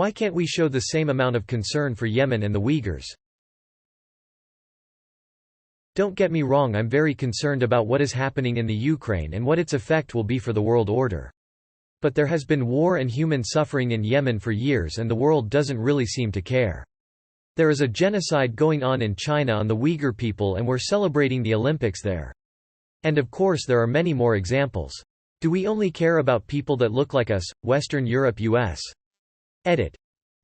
Why can't we show the same amount of concern for Yemen and the Uyghurs? Don't get me wrong, I'm very concerned about what is happening in the Ukraine and what its effect will be for the world order. But there has been war and human suffering in Yemen for years and the world doesn't really seem to care. There is a genocide going on in China on the Uyghur people and we're celebrating the Olympics there. And of course there are many more examples. Do we only care about people that look like us, Western Europe US? Edit.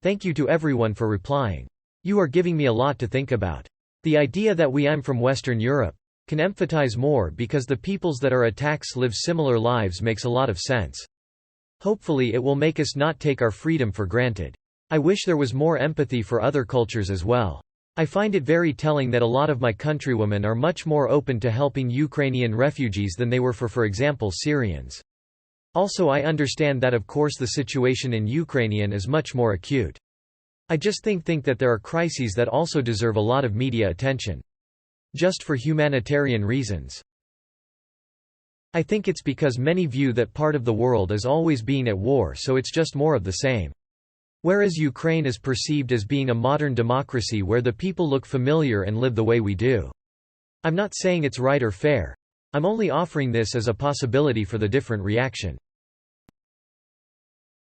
Thank you to everyone for replying. You are giving me a lot to think about. The idea that I'm from Western Europe can empathize more because the peoples that are attacked live similar lives makes a lot of sense. Hopefully it will make us not take our freedom for granted. I wish there was more empathy for other cultures as well. I find it very telling that a lot of my countrywomen are much more open to helping Ukrainian refugees than they were for example Syrians. Also I understand that of course the situation in Ukraine is much more acute. I just think that there are crises that also deserve a lot of media attention. Just for humanitarian reasons. I think it's because many view that part of the world is always being at war, so it's just more of the same. Whereas Ukraine is perceived as being a modern democracy where the people look familiar and live the way we do. I'm not saying it's right or fair. I'm only offering this as a possibility for the different reaction.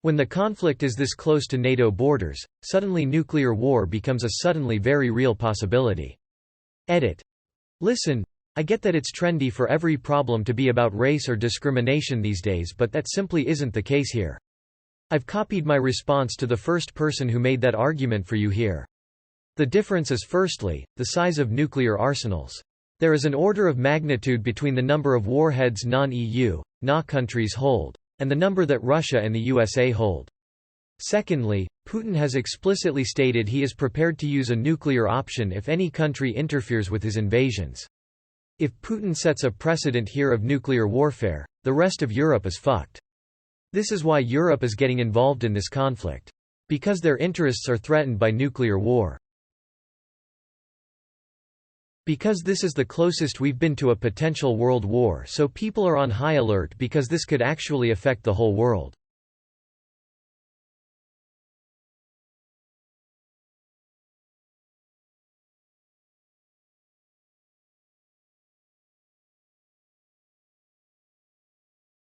When the conflict is this close to NATO borders, suddenly nuclear war becomes a suddenly very real possibility. Edit. Listen, I get that it's trendy for every problem to be about race or discrimination these days, but that simply isn't the case here. I've copied my response to the first person who made that argument for you here. The difference is firstly, the size of nuclear arsenals. There is an order of magnitude between the number of warheads non-EU, NA countries hold, and the number that Russia and the USA hold. Secondly, Putin has explicitly stated he is prepared to use a nuclear option if any country interferes with his invasions. If Putin sets a precedent here of nuclear warfare, the rest of Europe is fucked. This is why Europe is getting involved in this conflict. Because their interests are threatened by nuclear war. Because this is the closest we've been to a potential world war, so people are on high alert because this could actually affect the whole world.